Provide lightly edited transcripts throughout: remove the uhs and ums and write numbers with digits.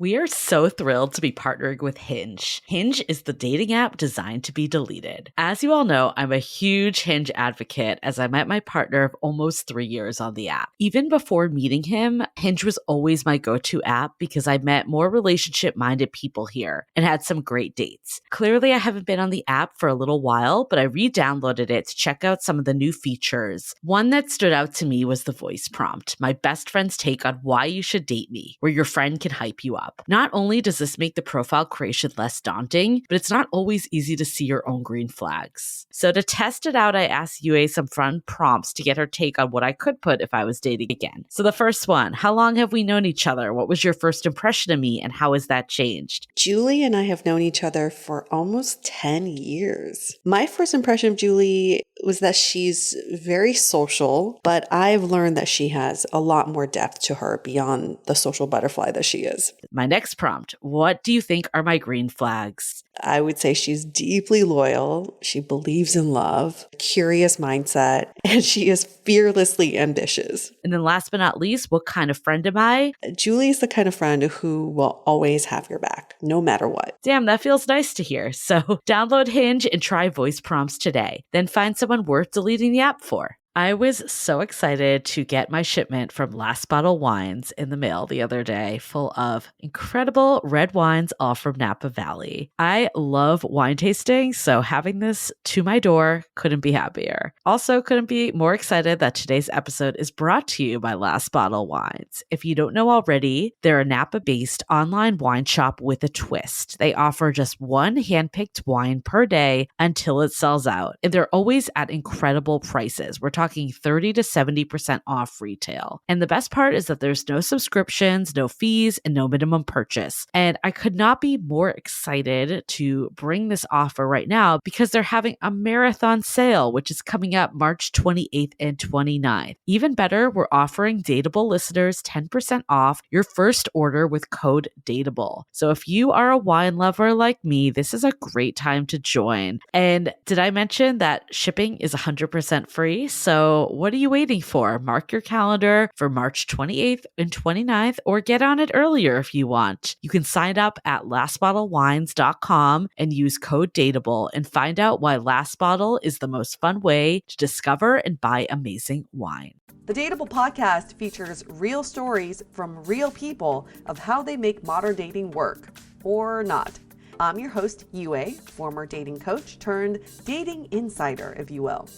We are so thrilled to be partnering with Hinge. Hinge is the dating app designed to be deleted. As you all know, I'm a huge Hinge advocate as I met my partner of almost 3 years on the app. Even before meeting him, Hinge was always my go-to app because I met more relationship-minded people here and had some great dates. Clearly, I haven't been on the app for a little while, but I re-downloaded it to check out some of the new features. One that stood out to me was the voice prompt, my best friend's take on why you should date me, where your friend can hype you up. Not only does this make the profile creation less daunting, but it's not always easy to see your own green flags. So to test it out, I asked Yue some fun prompts to get her take on what I could put if I was dating again. So the first one, how long have we known each other? What was your first impression of me and how has that changed? Julie and I have known each other for almost 10 years. My first impression of Julie was that she's very social, but I've learned that she has a lot more depth to her beyond the social butterfly that she is. My next prompt, what do you think are my green flags? I would say she's deeply loyal. She believes in love, curious mindset, and she is fearlessly ambitious. And then last but not least, what kind of friend am I? Julie is the kind of friend who will always have your back, no matter what. Damn, that feels nice to hear. So download Hinge and try voice prompts today. Then find someone worth deleting the app for. I was so excited to get my shipment from Last Bottle Wines in the mail the other day, full of incredible red wines, all from Napa Valley. I love wine tasting, so having this to my door couldn't be happier. Also, couldn't be more excited that today's episode is brought to you by Last Bottle Wines. If you don't know already, they're a Napa-based online wine shop with a twist. They offer just one handpicked wine per day until it sells out, and they're always at incredible prices. We're talking 30 to 70% off retail. And the best part is that there's no subscriptions, no fees, and no minimum purchase. And I could not be more excited to bring this offer right now because they're having a marathon sale, which is coming up March 28th and 29th. Even better, we're offering Dateable listeners 10% off your first order with code DATEABLE. So if you are a wine lover like me, this is a great time to join. And did I mention that shipping is 100% free? So what are you waiting for? Mark your calendar for March 28th and 29th or get on it earlier if you want. You can sign up at lastbottlewines.com and use code DATEABLE and find out why Last Bottle is the most fun way to discover and buy amazing wine. The Dateable podcast features real stories from real people of how they make modern dating work, or not. I'm your host, Yue, former dating coach turned dating insider, if you will.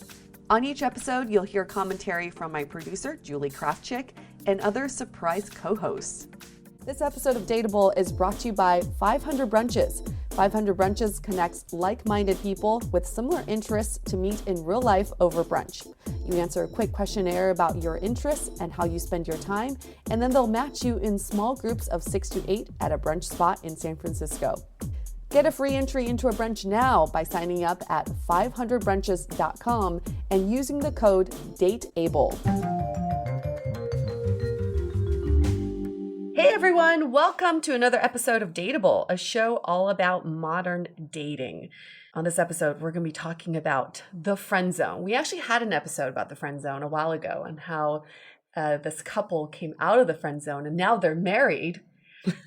On each episode, you'll hear commentary from my producer, Julie Krafchick, and other surprise co-hosts. This episode of Dateable is brought to you by 500 Brunches. 500 Brunches connects like-minded people with similar interests to meet in real life over brunch. You answer a quick questionnaire about your interests and how you spend your time, and then they'll match you in small groups of 6 to 8 at a brunch spot in San Francisco. Get a free entry into a brunch now by signing up at 500brunches.com and using the code DATEABLE. Hey everyone, welcome to another episode of Dateable, a show all about modern dating. On this episode, we're going to be talking about the friend zone. We actually had an episode about the friend zone a while ago and how this couple came out of the friend zone and now they're married.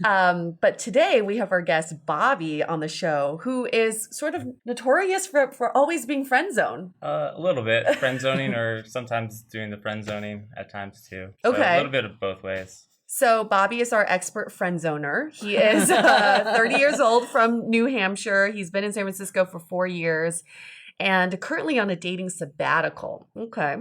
But today we have our guest Bobby on the show, who is sort of notorious for always being friend zone. A little bit friend zoning, or sometimes doing the friend zoning at times too. So Okay. A little bit of both ways. So Bobby is our expert friend zoner. He is 30 years old from New Hampshire. He's been in San Francisco for 4 years and currently on a dating sabbatical. Okay.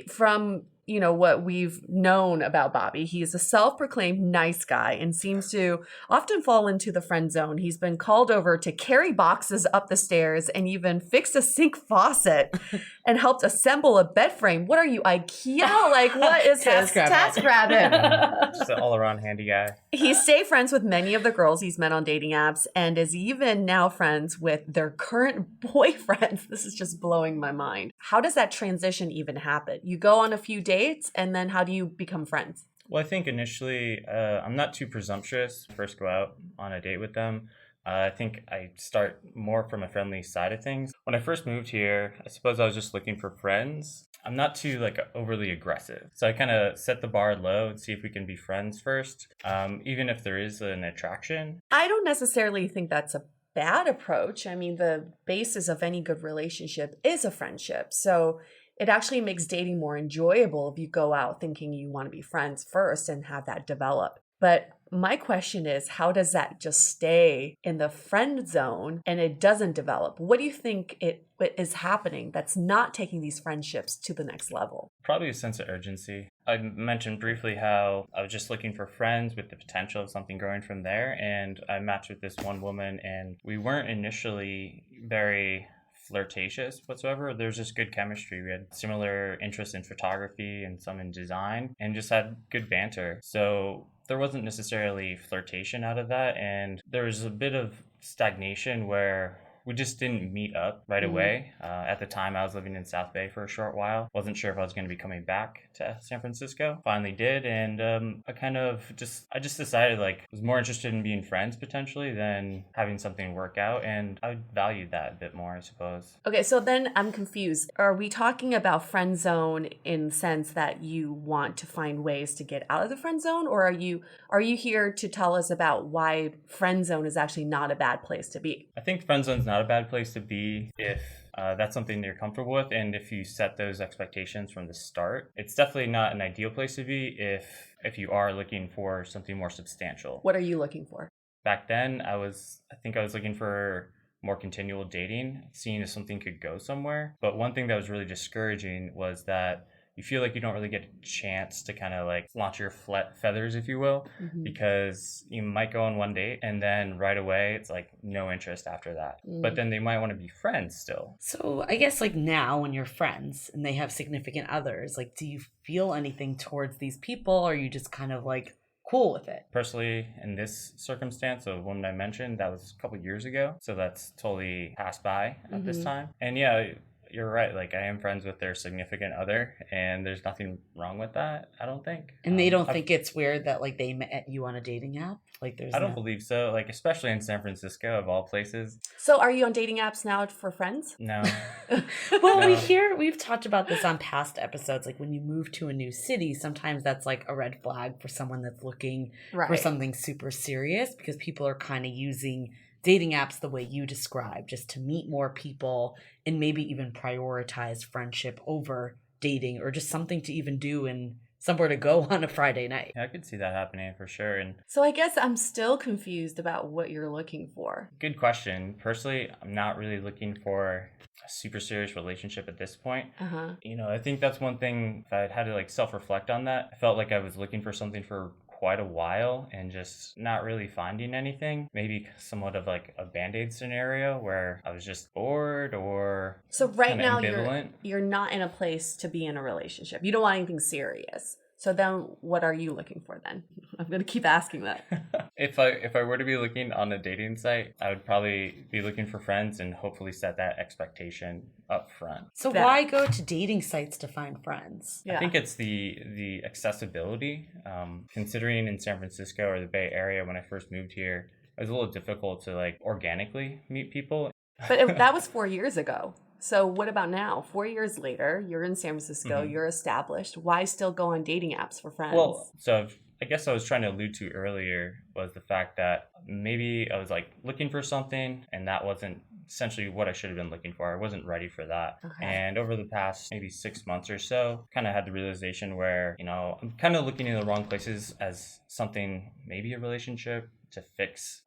From what we've known about Bobby, he is a self-proclaimed nice guy and seems to often fall into the friend zone. He's been called over to carry boxes up the stairs and even fix a sink faucet and helped assemble a bed frame. What are you, IKEA? Like, what is this? TaskRabbit. Just an all-around handy guy. He stayed friends with many of the girls he's met on dating apps and is even now friends with their current boyfriends. This is just blowing my mind. How does that transition even happen? You go on a few dates and then how do you become friends? Well, I think initially I'm not too presumptuous to first go out on a date with them. I think I start more from a friendly side of things. When I first moved here, I suppose I was just looking for friends. I'm not too like overly aggressive. So I kind of set the bar low and see if we can be friends first, even if there is an attraction. I don't necessarily think that's a bad approach. I mean, the basis of any good relationship is a friendship. So it actually makes dating more enjoyable if you go out thinking you want to be friends first and have that develop. But my question is, how does that just stay in the friend zone and it doesn't develop? What do you think it is happening that's not taking these friendships to the next level? Probably a sense of urgency. I mentioned briefly how I was just looking for friends with the potential of something growing from there. And I matched with this one woman, and we weren't initially very flirtatious whatsoever. There's just good chemistry. We had similar interests in photography and some in design, and just had good banter. So there wasn't necessarily flirtation out of that, and there was a bit of stagnation where we just didn't meet up right away. At the time, I was living in South Bay for a short while. Wasn't sure if I was going to be coming back to San Francisco. Finally did, and I just decided like I was more interested in being friends potentially than having something work out, and I valued that a bit more, I suppose. Okay, so then I'm confused. Are we talking about friend zone in the sense that you want to find ways to get out of the friend zone, or are you here to tell us about why friend zone is actually not a bad place to be? I think friend zone's not a bad place to be if that's something you're comfortable with, and if you set those expectations from the start. It's definitely not an ideal place to be if you are looking for something more substantial. What are you looking for? Back then, I think I was looking for more continual dating, seeing if something could go somewhere. But one thing that was really discouraging was that you feel like you don't really get a chance to kind of like launch your feathers, if you will, because you might go on one date and then right away it's like no interest after that. But then they might want to be friends still. So I guess like now when you're friends and they have significant others, like do you feel anything towards these people, or are you just kind of like cool with it? Personally, in this circumstance, the woman I mentioned, that was a couple years ago, so that's totally passed by at this time. And yeah, you're right. Like, I am friends with their significant other, and there's nothing wrong with that, I don't think. And they don't think it's weird that like they met you on a dating app? Like I don't believe so. Like, especially in San Francisco, of all places. So are you on dating apps now for friends? No. Well, No. we've talked about this on past episodes. Like when you move to a new city, sometimes that's like a red flag for someone that's looking for something super serious, because people are kind of using dating apps the way you described, just to meet more people and maybe even prioritize friendship over dating, or just something to even do and somewhere to go on a Friday night. Yeah, I could see that happening for sure. And so I guess I'm still confused about what you're looking for. good question. Personally, I'm not really looking for a super serious relationship at this point. You know, I think that's one thing, if I had to like self-reflect on that, I felt like I was looking for something for quite a while and just not really finding anything. Maybe somewhat of like a Band-Aid scenario where I was just bored or so right now ambivalent. you're not in a place to be in a relationship. You don't want anything serious. So then what are you looking for then? I'm going to keep asking that. If I were to be looking on a dating site, I would probably be looking for friends and hopefully set that expectation up front. So why go to dating sites to find friends? I think it's the accessibility. Considering in San Francisco or the Bay Area when I first moved here, it was a little difficult to like organically meet people. But that was 4 years ago. So what about now? 4 years later, you're in San Francisco, you're established. Why still go on dating apps for friends? Well, so I guess I was trying to allude to earlier was the fact that maybe I was like looking for something and that wasn't essentially what I should have been looking for. I wasn't ready for that. And over the past maybe 6 months or so, kind of had the realization where, you know, I'm kind of looking in the wrong places as something, maybe a relationship, to fix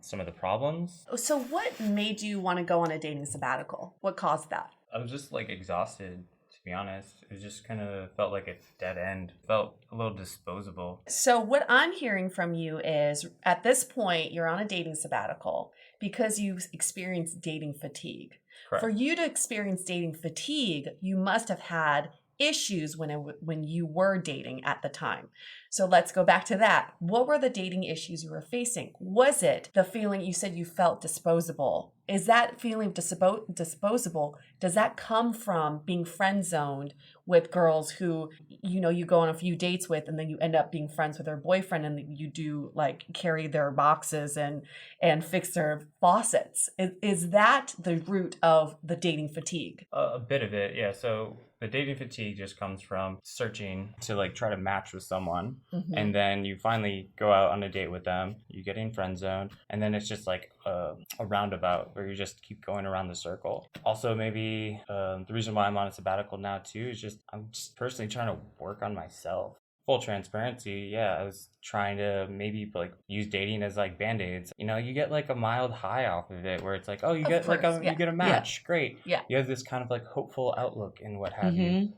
some of the problems. So what made you want to go on a dating sabbatical? What caused that? I was just like exhausted, to be honest. It just kind of felt like a dead end. Felt a little disposable. So what I'm hearing from you is at this point, you're on a dating sabbatical because you've experienced dating fatigue. Correct. For you to experience dating fatigue, you must have had issues when you were dating at the time. So let's go back to that. What were the dating issues you were facing? Was it the feeling you said you felt disposable? Is that feeling disposable, does that come from being friend zoned with girls who, you go on a few dates with, and then you end up being friends with their boyfriend, and you do like carry their boxes and fix their faucets? Is that the root of the dating fatigue? A bit of it, yeah. So the dating fatigue just comes from searching to like try to match with someone, and then you finally go out on a date with them, you get in friend zone, and then it's just like a roundabout where you just keep going around the circle. Also, maybe the reason why I'm on a sabbatical now too is just I'm just personally trying to work on myself. Full transparency, yeah, I was trying to maybe like use dating as like band-aids. You get like a mild high off of it where it's like, oh, you get a match, great. Yeah. You have this kind of like hopeful outlook and what have you.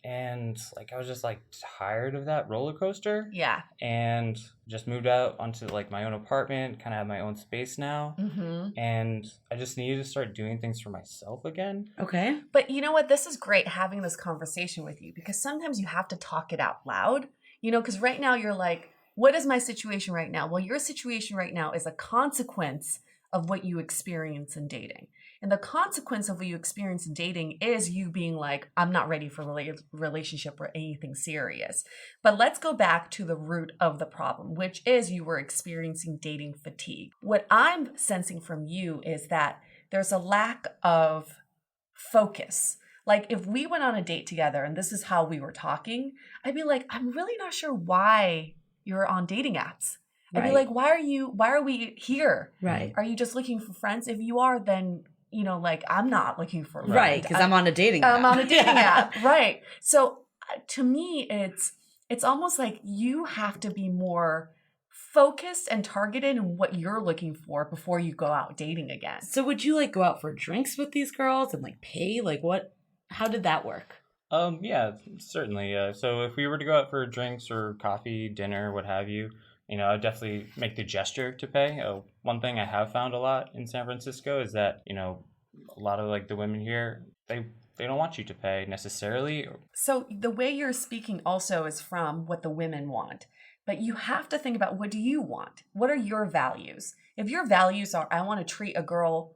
And like I was just like tired of that roller coaster. Yeah. And just moved out onto like my own apartment, kind of have my own space now. And I just needed to start doing things for myself again. Okay. But you know what? This is great having this conversation with you, because sometimes you have to talk it out loud, because right now you're like, what is my situation right now? Well, your situation right now is a consequence of what you experience in dating. And the consequence of what you experience in dating is you being like, I'm not ready for a relationship or anything serious. But let's go back to the root of the problem, which is you were experiencing dating fatigue. What I'm sensing from you is that there's a lack of focus. Like if we went on a date together and this is how we were talking, I'd be like, I'm really not sure why you're on dating apps. I'd be like, why are we here? Right. Are you just looking for friends? If you are, then, like I'm not looking for a friend. Right, because I'm on a dating app. I'm on a dating app, right. So to me, it's almost like you have to be more focused and targeted in what you're looking for before you go out dating again. So would you like go out for drinks with these girls and like pay? Like how did that work? Yeah, certainly. So if we were to go out for drinks or coffee, dinner, what have you, I'd definitely make the gesture to pay. One thing I have found a lot in San Francisco is that, a lot of like the women here, they don't want you to pay necessarily. So the way you're speaking also is from what the women want. But you have to think about, what do you want? What are your values? If your values are, I want to treat a girl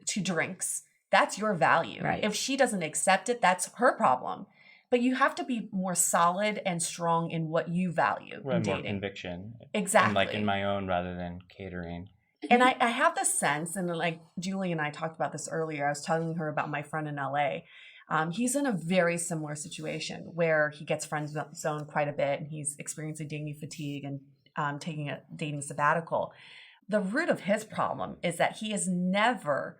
to drinks, that's your value. Right. If she doesn't accept it, that's her problem. But you have to be more solid and strong in what you value in dating. More conviction. Exactly. And like in my own rather than catering. And I have this sense, and like Julie and I talked about this earlier, I was telling her about my friend in LA. He's in a very similar situation where he gets friend zoned quite a bit, and he's experiencing dating fatigue and taking a dating sabbatical. The root of his problem is that he has never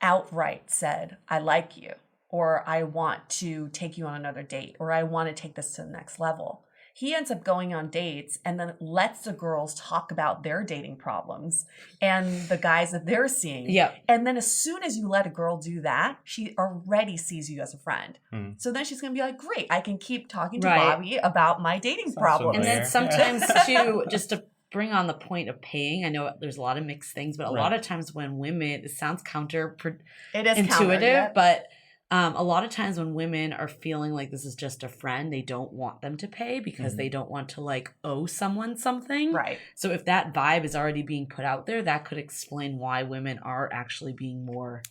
outright said, I like you, or I want to take you on another date, or I want to take this to the next level. He ends up going on dates and then lets the girls talk about their dating problems and the guys that they're seeing. Yep. And then as soon as you let a girl do that, she already sees you as a friend. So then she's going to be like, great, I can keep talking to Bobby about my dating problems. And then sometimes too, just to bring on the point of paying, I know there's a lot of mixed things, but a lot of times when women, it sounds counterintuitive, but a lot of times when women are feeling like this is just a friend, they don't want them to pay because they don't want to like owe someone something. Right. So if that vibe is already being put out there, that could explain why women are actually being more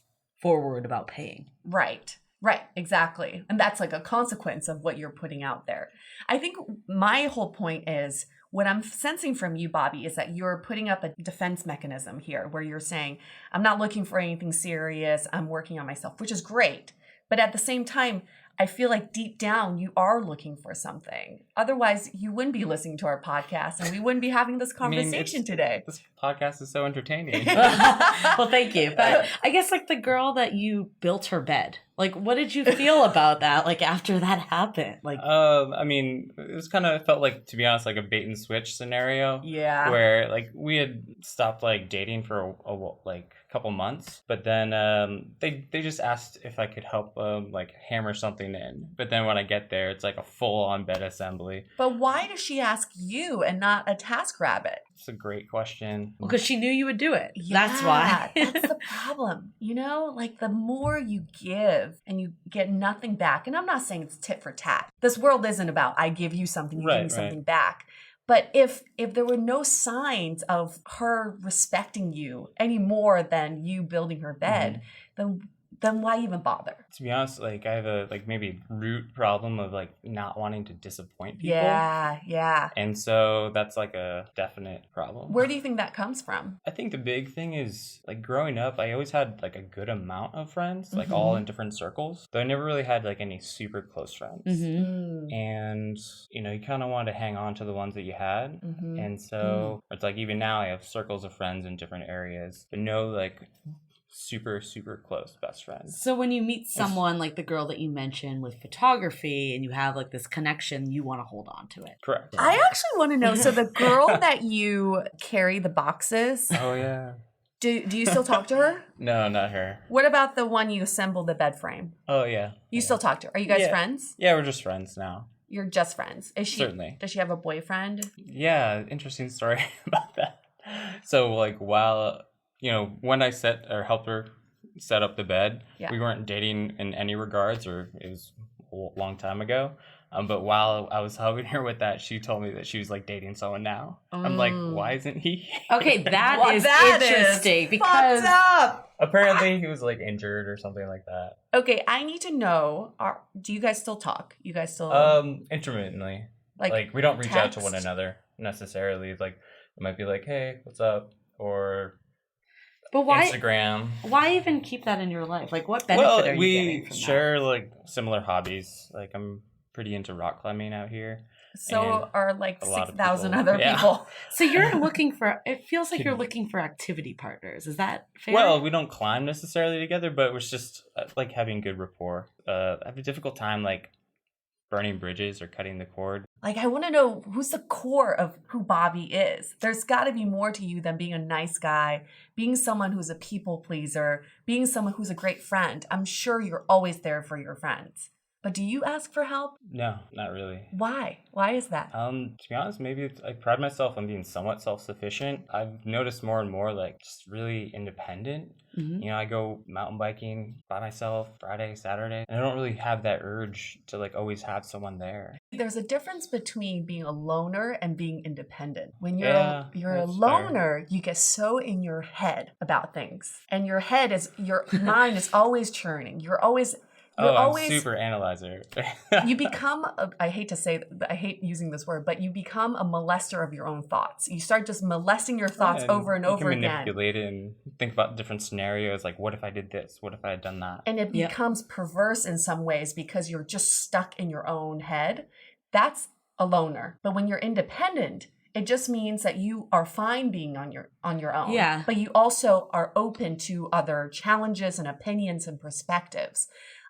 forward about paying. Right. Right. Exactly. And that's like a consequence of what you're putting out there. I think my whole point is, what I'm sensing from you, Bobby, is that you're putting up a defense mechanism here where you're saying, I'm not looking for anything serious. I'm working on myself, which is great. But at the same time, I feel like deep down you are looking for something. Otherwise, you wouldn't be listening to our podcast and we wouldn't be having this conversation today. This podcast is so entertaining. Well, thank you. But I guess like the girl that you built her bed, like what did you feel about that? Like after that happened? Like I mean, it was kind of felt like, to be honest, like a bait and switch scenario. Yeah. Where like we had stopped like dating for a couple months, but then they just asked if I could help like hammer something in. But then when I get there, it's like a full on bed assembly. But why does she ask you and not a TaskRabbit? It's a great question. Because she knew you would do it. Yeah, That's why. That's the problem. You know, like the more you give and you get nothing back, and I'm not saying it's tit for tat. This world isn't about I give you something, you give me something back. But if there were no signs of her respecting you any more than you building her bed, then why even bother? To be honest, like I have a maybe root problem of like not wanting to disappoint people. Yeah. And so that's like a definite problem. Where do you think that comes from? I think the big thing is like growing up, I always had like a good amount of friends, like all in different circles. But I never really had like any super close friends. And, you know, you kind of wanted to hang on to the ones that you had. And so it's like even now I have circles of friends in different areas, but no like super, super close best friends. So when you meet someone like the girl that you mentioned with photography and you have like this connection, you want to hold on to it. Correct. I actually want to know, so the girl that you carry the boxes, Oh, yeah. do you still talk to her? No, not her. What about the one you assembled the bed frame? Oh, yeah. You still talk to her? Are you guys friends? Yeah, we're just friends now. You're just friends. Is she? Certainly. Does she have a boyfriend? Yeah, interesting story about that. So like while, you know, when I helped her set up the bed, we weren't dating in any regards, or it was a long time ago. But while I was helping her with that, she told me that she was like dating someone now. I'm like, why isn't he? Okay, that is interesting because apparently he was like injured or something like that. Okay, I need to know, do you guys still talk? You guys still Intermittently. like we don't reach out to one text? another necessarily. Like it might be like, hey, what's up? Or but why Instagram. Why even keep that in your life? Like what benefit are you getting from that? We share like similar hobbies. Like I'm pretty into rock climbing out here. So are like 6,000 people. other people. So you're looking for, it feels like you're looking for activity partners. Is that fair? Well, we don't climb necessarily together, but it's just like having good rapport. I have a difficult time like burning bridges or cutting the cord. Like, I want to know who's the core of who Bobby is. There's got to be more to you than being a nice guy, being someone who's a people pleaser, being someone who's a great friend. I'm sure you're always there for your friends. But do you ask for help? No, not really. Why? Why is that? To be honest, maybe I pride myself on being somewhat self-sufficient. I've noticed more and more like just really independent. You know, I go mountain biking by myself Friday, Saturday, and I don't really have that urge to like always have someone there. There's a difference between being a loner and being independent. When you're a that's loner, you get so in your head about things. And your mind is always churning. You're always super analyzer. You become, I hate using this word, but you become a molester of your own thoughts. You start just molesting your thoughts over and over again. You can manipulate it and think about different scenarios, like what if I did this? What if I had done that? And it becomes perverse in some ways because you're just stuck in your own head. That's a loner. But when you're independent, it just means that you are fine being on your own. Yeah. But you also are open to other challenges and opinions and perspectives.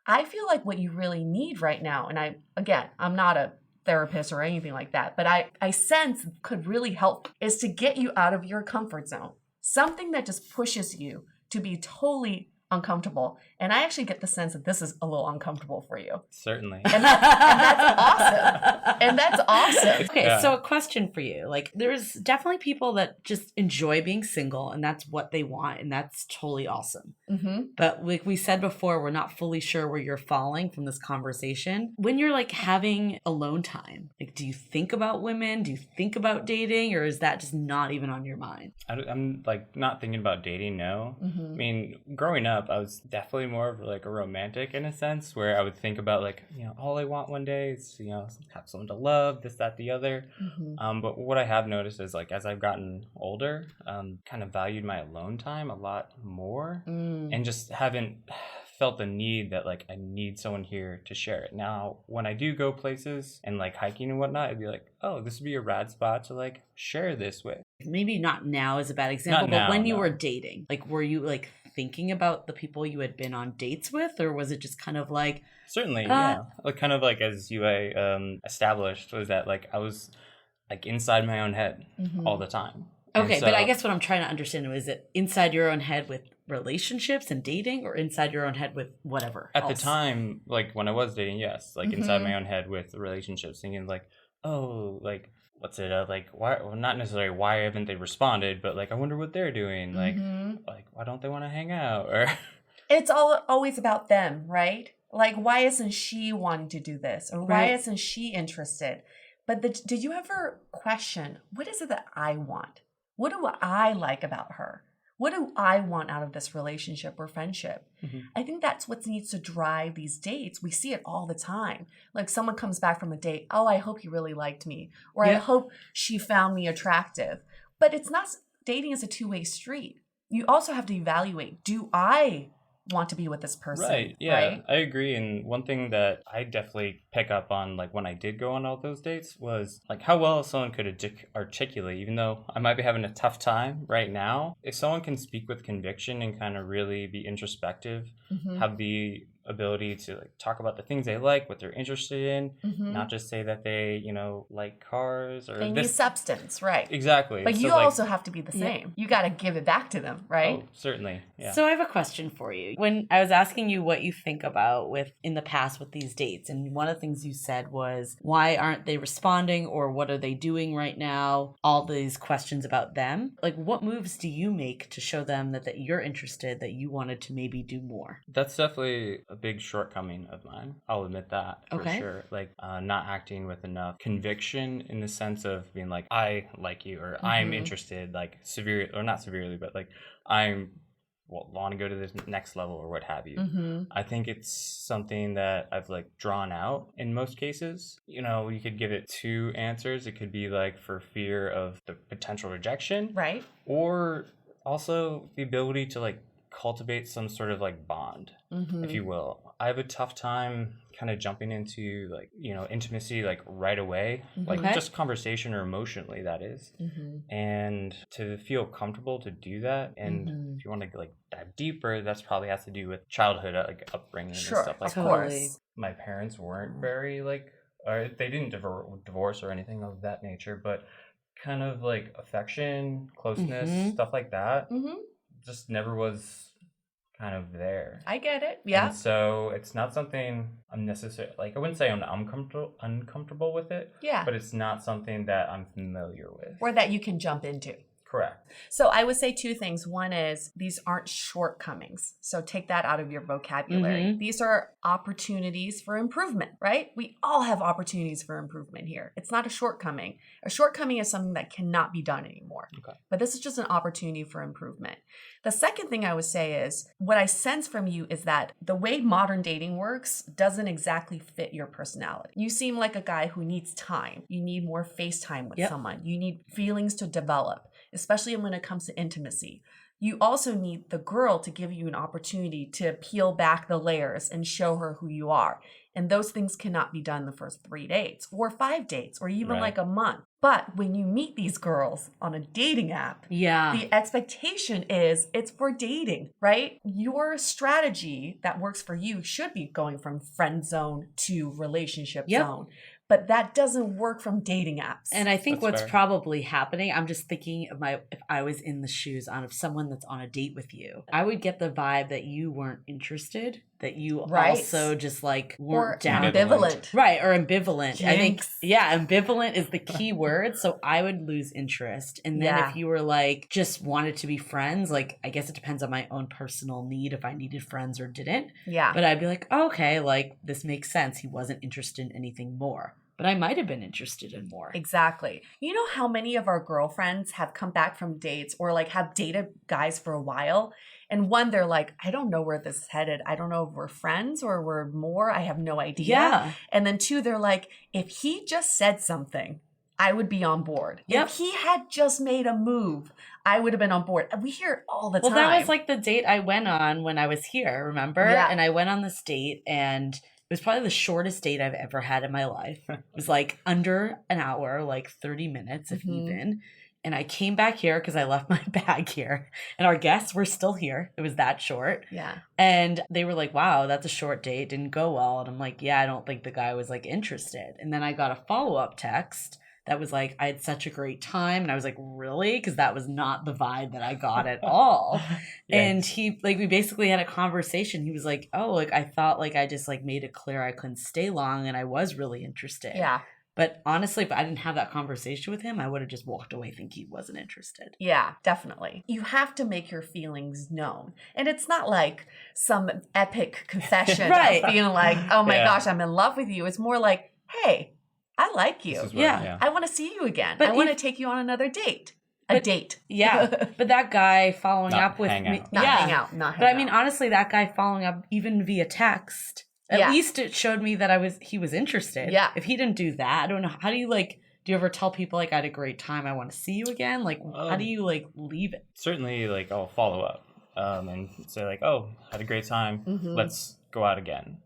I feel like what you really need right now, and I'm not a therapist or anything like that, but I sense could really help, is to get you out of your comfort zone. Something that just pushes you to be totally uncomfortable. And I actually get the sense that this is a little uncomfortable for you. Certainly. And that's awesome. And that's awesome. Okay, so a question for you. Like, there's definitely people that just enjoy being single, and that's what they want, and that's totally awesome. But like we said before, we're not fully sure where you're falling from this conversation. When you're like having alone time, like, do you think about women? Do you think about dating? Or is that just not even on your mind? I'm like not thinking about dating, no. I mean, growing up, I was definitely more of like a romantic in a sense, where I would think about like, you know, all I want one day is, you know, have someone to love, this, that, the other. But what I have noticed is like as I've gotten older, kind of valued my alone time a lot more, and just haven't felt the need that like I need someone here to share it. Now, when I do go places and like hiking and whatnot, I'd be like, oh, this would be a rad spot to like share this with. Maybe not now is a bad example, but when you were dating, like, were you like thinking about the people you had been on dates with, or was it just kind of like... Certainly, yeah. Like kind of like as you established, was that like I was like inside my own head all the time. Okay, but I guess what I'm trying to understand is it inside your own head with relationships and dating, or inside your own head with whatever At else? the time, like when I was dating, yes. Like inside my own head with relationships, thinking like, oh, like what's it like why, well, not necessarily why haven't they responded, but like I wonder what they're doing, like why don't they want to hang out, or it's always about them, right? Like, why isn't she wanting to do this, or why isn't she interested? But did you ever question, what is it that I want? What do I like about her? What do I want out of this relationship or friendship? I think that's what needs to drive these dates. We see it all the time. Like, someone comes back from a date, oh, I hope you really liked me, or I hope she found me attractive. But it's not, dating is a two-way street. You also have to evaluate, do I want to be with this person? Right. Yeah, I agree. And one thing that I definitely pick up on, like when I did go on all those dates, was like how well someone could articulate, even though I might be having a tough time right now. If someone can speak with conviction and kind of really be introspective, have the ability to like talk about the things they like, what they're interested in, not just say that they, like cars or they need substance, right? Exactly. But you also have to be the same. You got to give it back to them, right? Oh, certainly. Yeah. So I have a question for you. When I was asking you what you think about with in the past with these dates, and one of the things you said was, why aren't they responding, or what are they doing right now? All these questions about them. Like, what moves do you make to show them that you're interested, that you wanted to maybe do more? That's definitely a big shortcoming of mine. I'll admit that for sure. Like not acting with enough conviction in the sense of being like, I like you, or I'm interested, like severe or not severely, but like I'm want to go to this next level or what have you. I think it's something that I've like drawn out in most cases. You could give it two answers. It could be like for fear of the potential rejection, right? Or also the ability to like cultivate some sort of like bond, if you will. I have a tough time kind of jumping into like, intimacy like right away, like just conversation or emotionally, that is. And to feel comfortable to do that, and if you want to like dive deeper, that's probably has to do with childhood, like upbringing and stuff like that. Of course. My parents weren't very like, or they didn't divorce or anything of that nature, but kind of like affection, closeness, stuff like that. Just never was kind of there. I get it. Yeah. And so it's not something I'm necessarily, like, I wouldn't say I'm uncomfortable with it. Yeah. But it's not something that I'm familiar with. Or that you can jump into. Correct. So I would say two things. One is these aren't shortcomings. So take that out of your vocabulary. These are opportunities for improvement, right? We all have opportunities for improvement here. It's not a shortcoming. A shortcoming is something that cannot be done anymore. Okay. But this is just an opportunity for improvement. The second thing I would say is what I sense from you is that the way modern dating works doesn't exactly fit your personality. You seem like a guy who needs time. You need more face time with someone. You need feelings to develop, especially when it comes to intimacy. You also need the girl to give you an opportunity to peel back the layers and show her who you are. And those things cannot be done the first 3 dates or 5 dates or even like a month. But when you meet these girls on a dating app, the expectation is it's for dating, right? Your strategy that works for you should be going from friend zone to relationship zone. But that doesn't work from dating apps. And I think what's probably happening, I'm just thinking of if I was in the shoes of someone that's on a date with you, I would get the vibe that you weren't interested, that you also just like weren't down. Ambivalent. Right, or ambivalent. Jinx. I think, ambivalent is the key word. So I would lose interest. And then if you were like, just wanted to be friends, like, I guess it depends on my own personal need if I needed friends or didn't. Yeah. But I'd be like, oh, okay, like this makes sense. He wasn't interested in anything more. But I might have been interested in more. Exactly. You know how many of our girlfriends have come back from dates or like have dated guys for a while? And one, they're like, I don't know where this is headed. I don't know if we're friends or we're more. I have no idea. Yeah. And then two, they're like, if he just said something, I would be on board. Yep. If he had just made a move, I would have been on board. We hear it all the time. Well, that was like the date I went on when I was here, remember? Yeah. And I went on this date and it was probably the shortest date I've ever had in my life. It was like under an hour, like 30 minutes, if even. And I came back here because I left my bag here. And our guests were still here. It was that short. Yeah. And they were like, wow, that's a short date. Didn't go well. And I'm like, yeah, I don't think the guy was like interested. And then I got a follow-up text that was like, I had such a great time. And I was like, really? Because that was not the vibe that I got at all. And he, like, we basically had a conversation. He was like, oh, like, I thought, like, I just, like, made it clear I couldn't stay long. And I was really interested. Yeah. But honestly, if I didn't have that conversation with him, I would have just walked away thinking he wasn't interested. Yeah, definitely. You have to make your feelings known. And it's not like some epic confession Right. of feeling like, oh my gosh, I'm in love with you. It's more like, hey, I like you. I want to see you again. But I want to take you on another date. A date. Yeah. But that guy following up with me. Not hang out. But I mean, honestly, that guy following up even via text, at least it showed me that he was interested. Yeah. If he didn't do that, I don't know. How do you do you ever tell people like, I had a great time, I want to see you again? Like, how do you like leave it? Certainly, like, I'll follow up and say like, oh, had a great time. Let's go out again.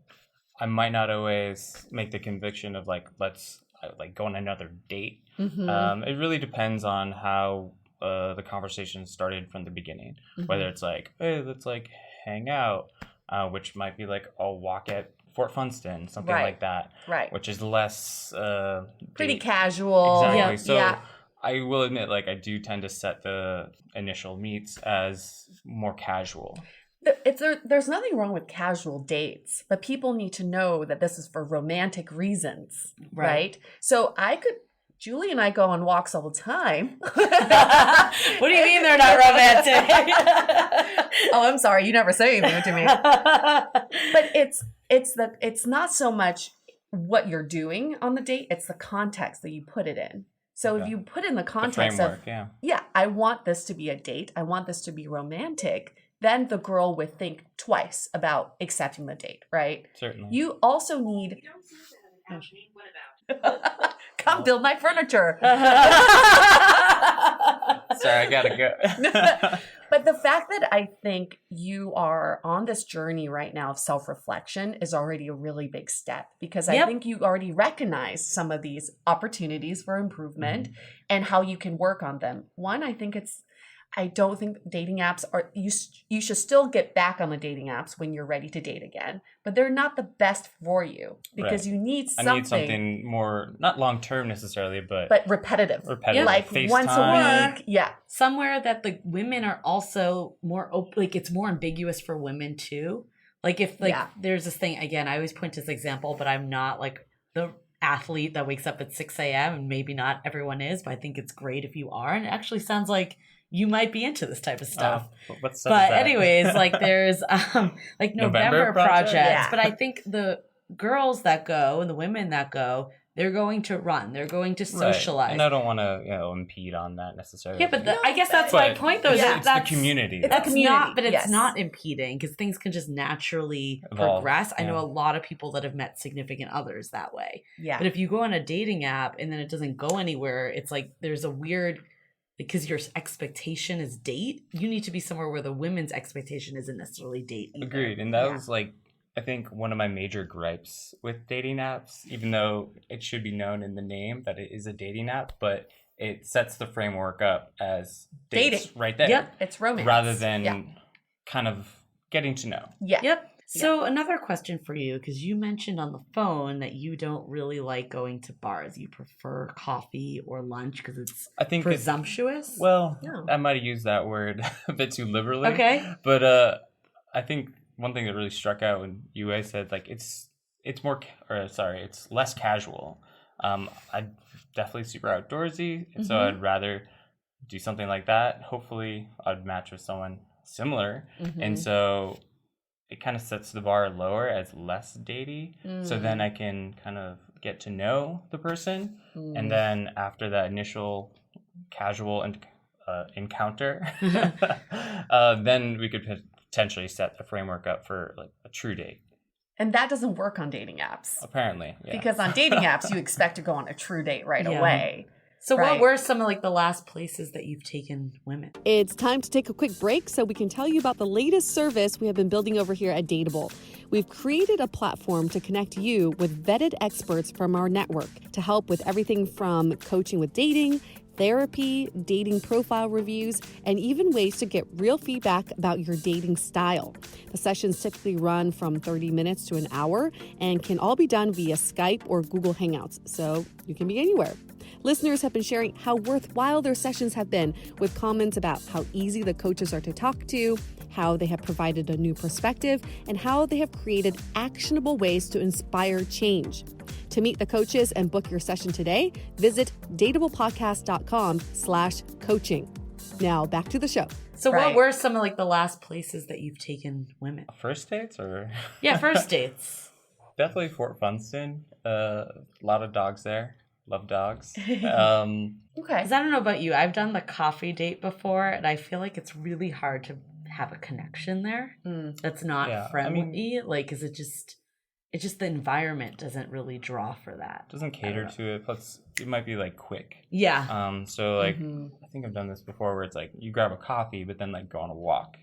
I might not always make the conviction of like, let's like go on another date. It really depends on how the conversation started from the beginning. Whether it's like, hey, let's like hang out, which might be like a walk at Fort Funston, something like that. Right. Which is less pretty casual. Exactly. So I will admit, like, I do tend to set the initial meets as more casual. There's nothing wrong with casual dates, but people need to know that this is for romantic reasons, right? So Julie and I go on walks all the time. What do you mean they're not romantic? Oh, I'm sorry. You never say anything to me. But it's not so much what you're doing on the date. It's the context that you put it in. So if you put in the context of, I want this to be a date. I want this to be romantic. Then the girl would think twice about accepting the date, right? Certainly. You also need... Come build my furniture. Sorry, I gotta go. But the fact that I think you are on this journey right now of self-reflection is already a really big step, because I think you already recognize some of these opportunities for improvement and how you can work on them. One, I don't think dating apps are, you should still get back on the dating apps when you're ready to date again, but they're not the best for you because you need something. I need something more, not long-term necessarily, but repetitive. Repetitive. Like FaceTime. Once a week. Yeah. Somewhere that the women are also more open, like it's more ambiguous for women too. Like if there's this thing, again, I always point to this example, but I'm not like the athlete that wakes up at 6 a.m. and maybe not everyone is, but I think it's great if you are. And it actually sounds like you might be into this type of stuff. But anyways, like there's like November projects. Yeah. But I think the girls that go and the women that go, they're going to run. They're going to socialize. Right. And I don't want to impede on that necessarily. Yeah, but I guess that's my point though. It's the community. It's not impeding, because things can just naturally progress. I know a lot of people that have met significant others that way. Yeah. But if you go on a dating app and then it doesn't go anywhere, it's like there's a weird... Because your expectation is date, you need to be somewhere where the women's expectation isn't necessarily date either. Agreed. And that was like, I think one of my major gripes with dating apps, even though it should be known in the name that it is a dating app, but it sets the framework up as dates right there. Yep, it's romance. Rather than kind of getting to know. Yeah. Yep. So another question for you, because you mentioned on the phone that you don't really like going to bars. You prefer coffee or lunch because it's presumptuous. I might have used that word a bit too liberally. Okay. But I think one thing that really struck out when you guys said like it's less casual. I'm definitely super outdoorsy, and so I'd rather do something like that. Hopefully, I'd match with someone similar, and so it kind of sets the bar lower as less datey. So then I can kind of get to know the person. And then after that initial casual encounter, then we could potentially set the framework up for like a true date. And that doesn't work on dating apps. Apparently, yeah. Because on dating apps, you expect to go on a true date right away. So what were some of like the last places that you've taken women? It's time to take a quick break so we can tell you about the latest service we have been building over here at DATEABLE. We've created a platform to connect you with vetted experts from our network to help with everything from coaching with dating, therapy, dating profile reviews, and even ways to get real feedback about your dating style. The sessions typically run from 30 minutes to an hour and can all be done via Skype or Google Hangouts, so you can be anywhere. Listeners have been sharing how worthwhile their sessions have been, with comments about how easy the coaches are to talk to, how they have provided a new perspective, and how they have created actionable ways to inspire change. To meet the coaches and book your session today, visit dateablepodcast.com/coaching. Now back to the show. So Right. what were some of like the last places that you've taken women? First dates or? Yeah, first dates. Definitely Fort Funston. A lot of dogs there. Love dogs. Okay. Because I don't know about you, I've done the coffee date before, and I feel like it's really hard to have a connection there. That's not friendly. Because it just the environment doesn't really draw for that. Doesn't cater to it. Plus, it might be like quick. Yeah. So like, I think I've done this before, where it's like you grab a coffee, but then like go on a walk.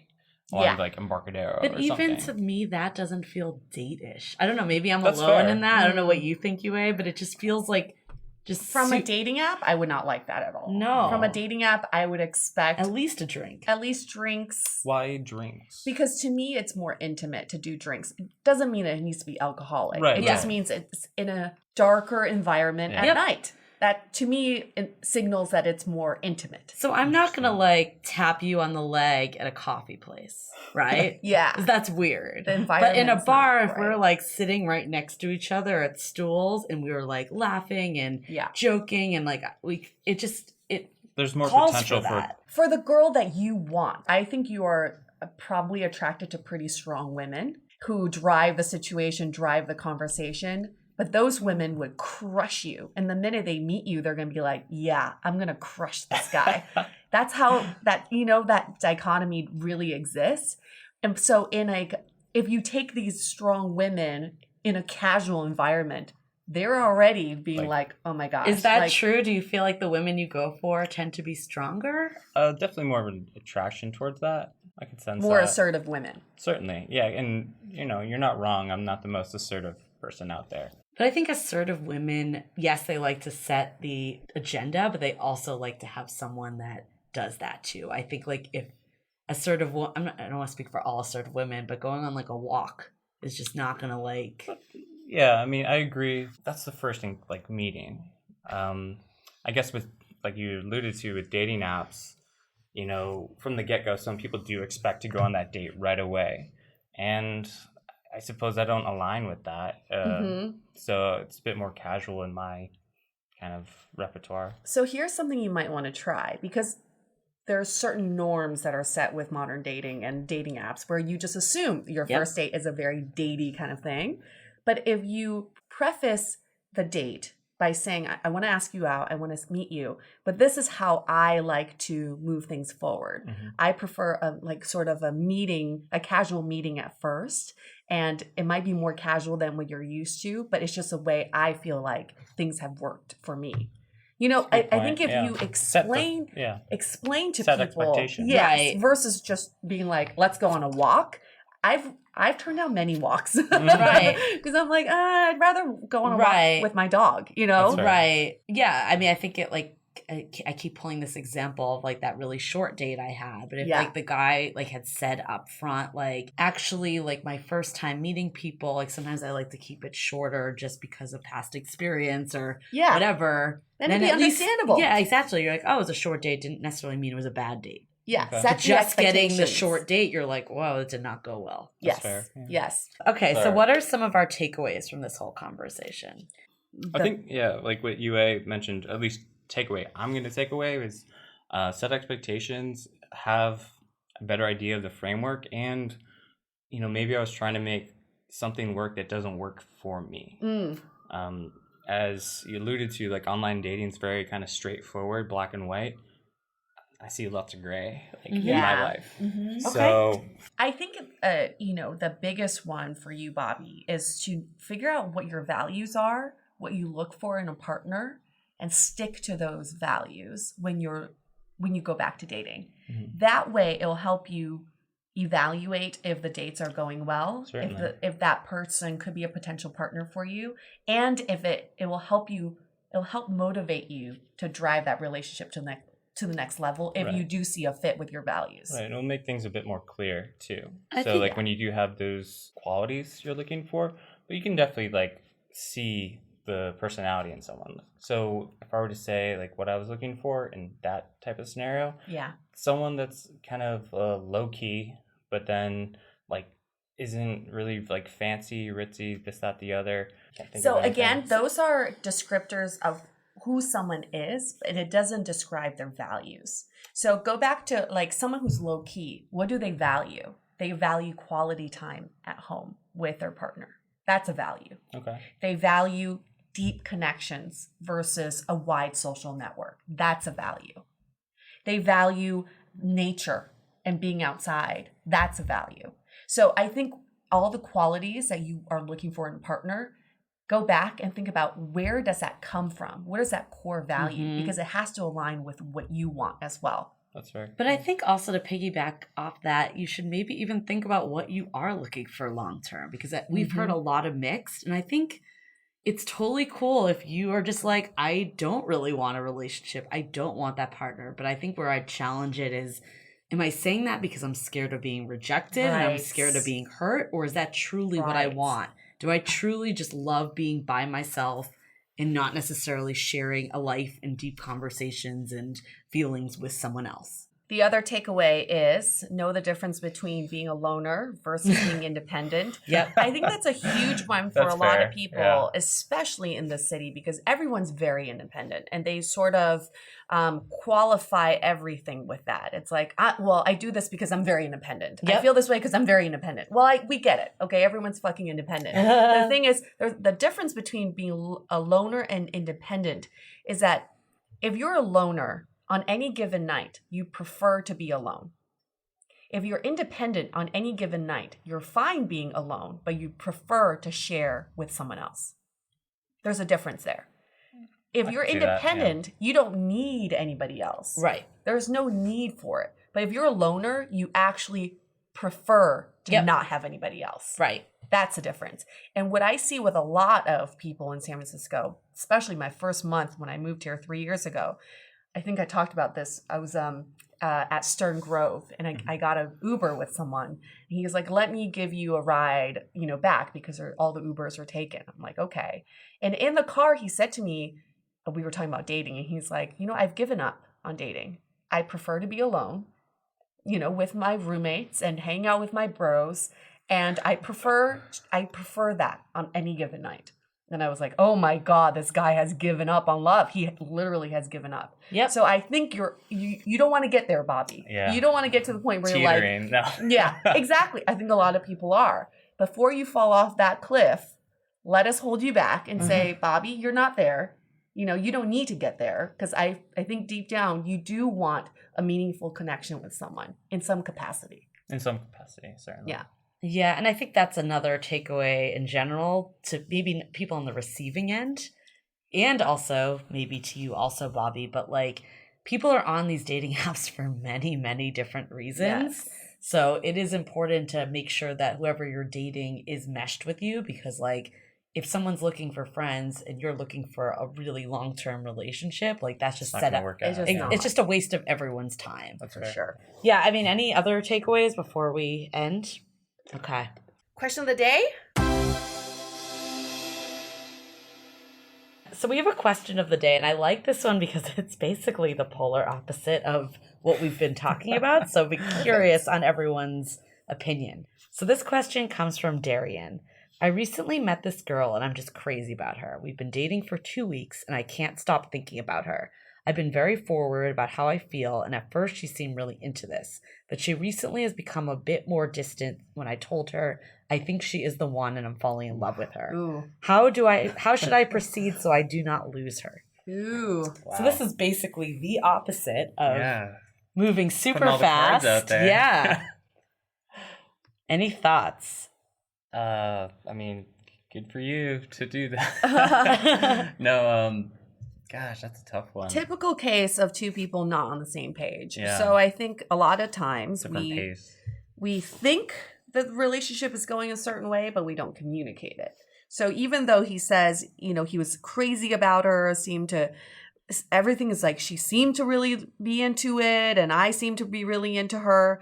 Yeah. Like Embarcadero But or even something. to me, that doesn't feel date-ish. I don't know. Maybe I'm That's alone fair. in that. I don't know what you think, Yue, but it just feels like just From a dating app, I would not like that at all. No. From a dating app, I would expect at least a drink. at least drinks. Why drinks? Because to me, it's more intimate to do drinks. It doesn't mean it needs to be alcoholic. Right, It just right. means it's in a darker environment at Yep. night. That, to me, it signals that it's more intimate. So I'm not going to like tap you on the leg at a coffee place, right? Yeah. 'Cause that's weird. The But in a environment's bar, not if we're right. like sitting right next to each other at stools and we were like laughing and Yeah. joking and like it There's more calls potential for that. For the girl that you want, I think you are probably attracted to pretty strong women who drive the situation, drive the conversation. But those women would crush you. And the minute they meet you, they're going to be like, yeah, I'm going to crush this guy. That's how that dichotomy really exists. And so if you take these strong women in a casual environment, they're already being like, oh my gosh. Is that like, true? Do you feel like the women you go for tend to be stronger? Definitely more of an attraction towards that. I can sense more that. assertive women? Certainly, yeah. And you're not wrong. I'm not the most assertive person out there. But I think assertive women, yes, they like to set the agenda, but they also like to have someone that does that too. I think like if assertive, I don't want to speak for all assertive women, but going on like a walk is just not going to like. Yeah, I mean, I agree. That's the first thing, like meeting. I guess with, like you alluded to with dating apps, from the get-go, some people do expect to go on that date right away. And I suppose I don't align with that. So it's a bit more casual in my kind of repertoire. So here's something you might want to try, because there are certain norms that are set with modern dating and dating apps where you just assume your first date is a very datey kind of thing. But if you preface the date by saying, I want to ask you out, I want to meet you, but this is how I like to move things forward. Mm-hmm. I prefer a casual meeting at first. And it might be more casual than what you're used to, but it's just a way I feel like things have worked for me. I think if you explain to Set people, expectations. yes, Right. versus just being like, let's go on a walk. I've turned down many walks, Right. Because I'm like, I'd rather go on a Right. walk with my dog, That's fair. Right. Yeah. I mean, I think it like, I keep pulling this example of like that really short date I had, but if like the guy like had said up front, like actually like my first time meeting people, like sometimes I like to keep it shorter just because of past experience or whatever. Then it'd be at least- understandable. yeah, exactly. You're like, oh, it was a short date. Didn't necessarily mean it was a bad date. Yeah, Okay. set the Just getting the expectations. short date, you're like, whoa, it did not go well. Yes, fair, yeah. yes. Okay, so Fair. what are some of our takeaways from this whole conversation? I think, like what UA mentioned, at least takeaway I'm going to take away is set expectations, have a better idea of the framework, and, maybe I was trying to make something work that doesn't work for me. As you alluded to, like online dating is very kind of straightforward, black and white. I see lots of gray in my life. Mm-hmm. So I think, the biggest one for you, Bobby, is to figure out what your values are, what you look for in a partner, and stick to those values when you go back to dating. Mhm. That way, it'll help you evaluate if the dates are going well, Certainly. if that person could be a potential partner for you, and if it will help motivate you to drive that relationship to the next level if you do see a fit with your values. right, it'll make things a bit more clear too. I So think- like when you do have those qualities you're looking for, but you can definitely like see the personality in someone. So if I were to say like what I was looking for in that type of scenario, Yeah. someone that's kind of low key, but then like isn't really like fancy, ritzy, this, that, the other. Can't think So of anything. again, those are descriptors of who someone is, and it doesn't describe their values. So go back to like someone who's low key. What do they value? They value quality time at home with their partner. That's a value. Okay. They value deep connections versus a wide social network. That's a value. They value nature and being outside. That's a value. So I think all the qualities that you are looking for in a partner, go back and think about where does that come from? Where is that core value? Because it has to align with what you want as well. That's fair. But I think also to piggyback off that, you should maybe even think about what you are looking for long term, because we've heard a lot of mixed. And I think it's totally cool if you are just like, I don't really want a relationship. I don't want that partner. But I think where I challenge it is, am I saying that because I'm scared of being rejected and I'm scared of being hurt? Or is that truly what I want? Do I truly just love being by myself and not necessarily sharing a life and deep conversations and feelings with someone else? The other takeaway is know the difference between being a loner versus being independent. Yep. I think that's a huge one for That's a lot fair. of people, Yeah. especially in the city, because everyone's very independent and they sort of qualify everything with that. It's like, I do this because I'm very independent. I feel this way because I'm very independent. Well, we get it. Okay, everyone's fucking independent. The thing is, the difference between being a loner and independent is that if you're a loner, on any given night, you prefer to be alone. If you're independent on any given night, you're fine being alone, but you prefer to share with someone else. There's a difference there. If you're see that, independent, you don't need anybody else. Right. There's no need for it. But if you're a loner, you actually prefer to not have anybody else. Right. That's a difference. And what I see with a lot of people in San Francisco, especially my first month when I moved here 3 years ago, I think I talked about this. I was at Stern Grove and I got an Uber with someone. And he was like, let me give you a ride, back because all the Ubers are taken. I'm like, okay. And in the car, he said to me, we were talking about dating, and he's like, I've given up on dating. I prefer to be alone, with my roommates and hang out with my bros. And I prefer that on any given night. And I was like, oh my God, this guy has given up on love. He literally has given up. Yep. So I think you don't want to get there, Bobby. Yeah. You don't want to get to the point where Teetering. you're like, No. yeah, exactly. I think a lot of people are. Before you fall off that cliff, let us hold you back and say, Bobby, you're not there. You don't need to get there, because I think deep down you do want a meaningful connection with someone in some capacity. In some capacity, certainly. Yeah. Yeah, and I think that's another takeaway in general to maybe people on the receiving end, and also maybe to you also, Bobby, but like people are on these dating apps for many, many different reasons. Yes. So it is important to make sure that whoever you're dating is meshed with you, because like if someone's looking for friends and you're looking for a really long-term relationship, like that's just It's not set gonna up. work out. It's just a waste of everyone's time. That's For fair. sure. Yeah, I mean, any other takeaways before we end? Okay. Question of the day? So we have a question of the day, and I like this one because it's basically the polar opposite of what we've been talking about. So be curious on everyone's opinion. So this question comes from Darian. I recently met this girl and I'm just crazy about her. We've been dating for 2 weeks and I can't stop thinking about her. I've been very forward about how I feel, and at first she seemed really into this, but she recently has become a bit more distant when I told her I think she is the one and I'm falling in love with her. Ooh. How should I proceed so I do not lose her? Ooh. Wow. So this is basically the opposite of moving super Putting all the cards fast. out there. Yeah. Any thoughts? I mean, good for you to do that. No, gosh, that's a tough one. Typical case of two people not on the same page. Yeah. So I think a lot of times Different pace. we think the relationship is going a certain way, but we don't communicate it. So even though he says, he was crazy about her, everything is like she seemed to really be into it, and I seemed to be really into her.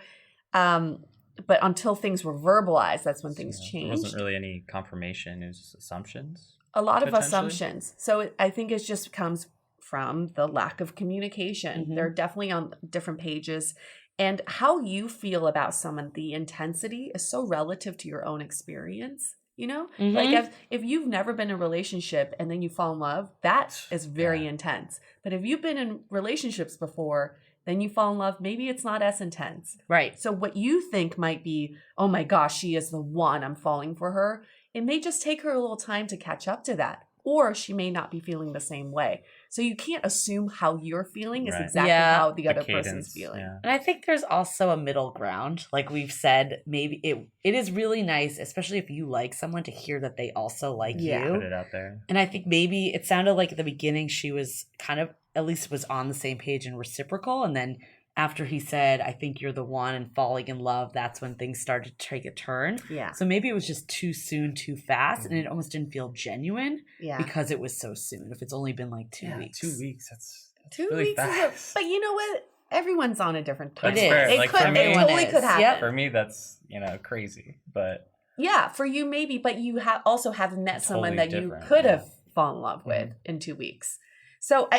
But until things were verbalized, that's when things There changed. wasn't really any confirmation. It was just assumptions. A lot of potentially. assumptions. So I think it just comes from the lack of communication. Mhm. They're definitely on different pages. And how you feel about someone, the intensity is so relative to your own experience. You know, like if you've never been in a relationship and then you fall in love, that is very intense. But if you've been in relationships before, then you fall in love, maybe it's not as intense. Right. So what you think might be, oh my gosh, she is the one, I'm falling for her. It may just take her a little time to catch up to that. Or she may not be feeling the same way. So you can't assume how you're feeling is exactly how the other person's feeling. Yeah. And I think there's also a middle ground. Like we've said, maybe it is really nice, especially if you like someone, to hear that they also like you. Put it out there. And I think maybe it sounded like at the beginning she was kind of, at least was on the same page and reciprocal. And then after he said, I think you're the one, and falling in love, that's when things started to take a turn. Yeah. So maybe it was just too soon, too fast, and it almost didn't feel genuine because it was so soon. If it's only been like 2 weeks. 2 weeks, that's 2 really weeks fast. But you know what? Everyone's on a different time. It is. It totally could happen. Yep. For me, that's, crazy. But yeah, for you maybe, but you also have met someone that you could have fallen in love with in 2 weeks. So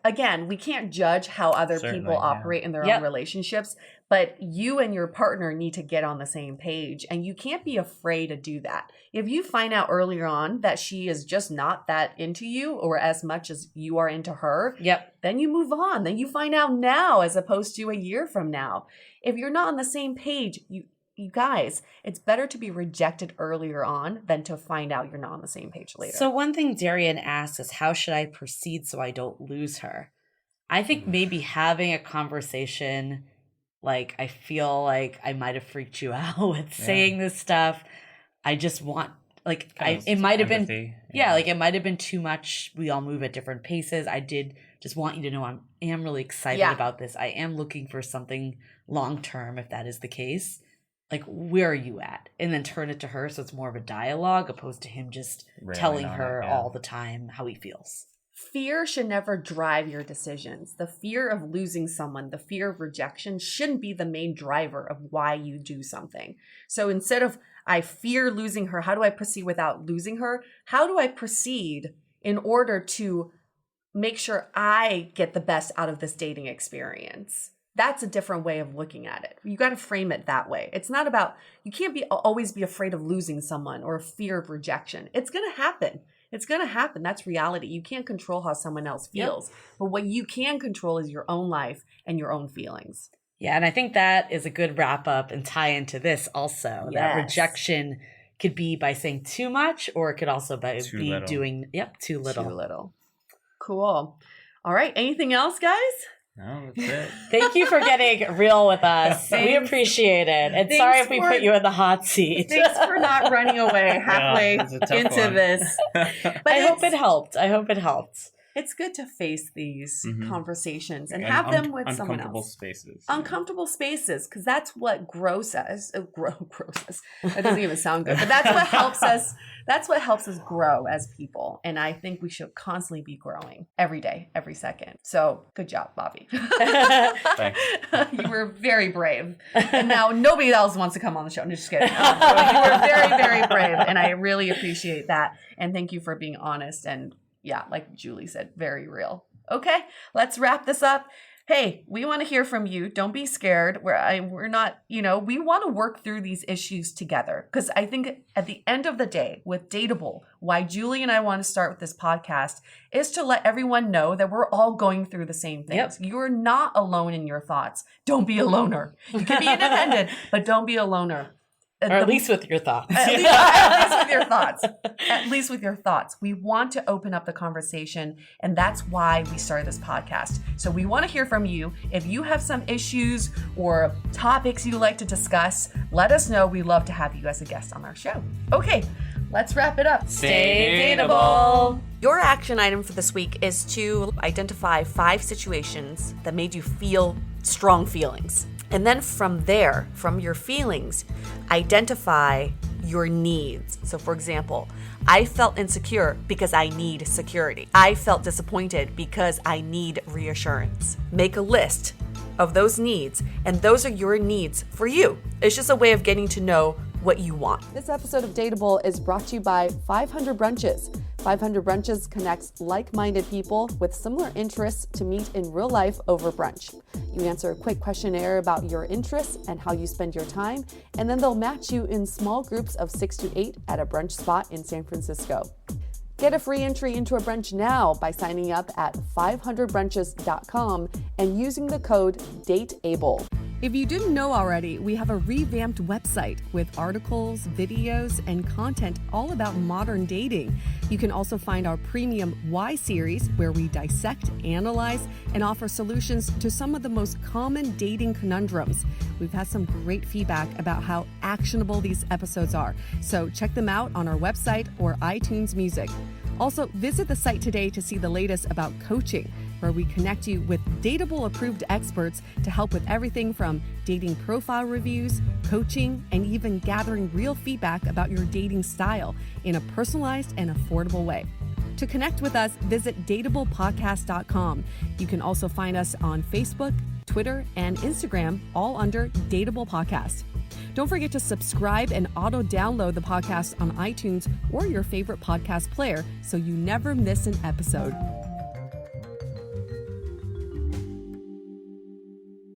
again, we can't judge how other people operate in their own relationships, but you and your partner need to get on the same page, and you can't be afraid to do that. If you find out earlier on that she is just not that into you or as much as you are into her, then you move on. Then you find out now as opposed to a year from now. If you're not on the same page, you guys, it's better to be rejected earlier on than to find out you're not on the same page later. So one thing Darian asks is, how should I proceed so I don't lose her? I think maybe having a conversation, like, I feel like I might have freaked you out with saying this stuff. I just want, like, it might have been, like it might have been too much. We all move at different paces. I did just want you to know I am really excited about this. I am looking for something long-term, if that is the case. Like, where are you at? And then turn it to her so it's more of a dialogue opposed to him just telling her all the time how he feels. Fear should never drive your decisions. The fear of losing someone, the fear of rejection shouldn't be the main driver of why you do something. So instead of, I fear losing her, how do I proceed without losing her? How do I proceed in order to make sure I get the best out of this dating experience? That's a different way of looking at it. You got to frame it that way. It's not about, you can't always be afraid of losing someone or a fear of rejection. It's going to happen. It's going to happen. That's reality. You can't control how someone else feels. But what you can control is your own life and your own feelings. Yeah, and I think that is a good wrap up and tie into this also. That rejection could be by saying too much, or it could also be doing too little. Too little. Cool. All right. Anything else, guys? No, that's it. Thank you for getting real with us. We appreciate it. And sorry if we put you in the hot seat. Thanks for not running away halfway into this. But I hope it helped. It's good to face these conversations and have them with someone else. Uncomfortable spaces, because that's what grows us. Grows us. That doesn't even sound good, but that's what helps us. That's what helps us grow as people. And I think we should constantly be growing every day, every second. So good job, Bobby. Thanks. You were very brave. And now nobody else wants to come on the show. I'm just kidding. You were very, very brave. And I really appreciate that. And thank you for being honest and like Julie said, very real. Okay, let's wrap this up. Hey, we want to hear from you. Don't be scared. We're not, we want to work through these issues together. Because I think at the end of the day, with Dateable, why Julie and I want to start with this podcast is to let everyone know that we're all going through the same things. You're not alone in your thoughts. Don't be a loner. You can be independent, but don't be a loner. Or at least with your thoughts. At least with your thoughts. At least with your thoughts. We want to open up the conversation, and that's why we started this podcast. So we want to hear from you. If you have some issues or topics you'd like to discuss, let us know. We'd love to have you as a guest on our show. Okay, let's wrap it up. Stay dateable. Your action item for this week is to identify 5 situations that made you feel strong feelings. And then from there, from your feelings, identify your needs. So for example, I felt insecure because I need security. I felt disappointed because I need reassurance. Make a list of those needs, and those are your needs for you. It's just a way of getting to know what you want. This episode of Dateable is brought to you by 500 Brunches. 500 Brunches connects like-minded people with similar interests to meet in real life over brunch. You answer a quick questionnaire about your interests and how you spend your time, and then they'll match you in small groups of 6 to 8 at a brunch spot in San Francisco. Get a free entry into a brunch now by signing up at 500brunches.com and using the code DATEABLE. If you didn't know already, we have a revamped website with articles, videos, and content all about modern dating. You can also find our premium Why series, where we dissect, analyze, and offer solutions to some of the most common dating conundrums. We've had some great feedback about how actionable these episodes are, so check them out on our website or iTunes Music. Also, visit the site today to see the latest about coaching, where we connect you with Dateable approved experts to help with everything from dating profile reviews, coaching, and even gathering real feedback about your dating style in a personalized and affordable way. To connect with us, visit dateablepodcast.com. You can also find us on Facebook, Twitter, and Instagram, all under Dateable Podcast. Don't forget to subscribe and auto-download the podcast on iTunes or your favorite podcast player so you never miss an episode.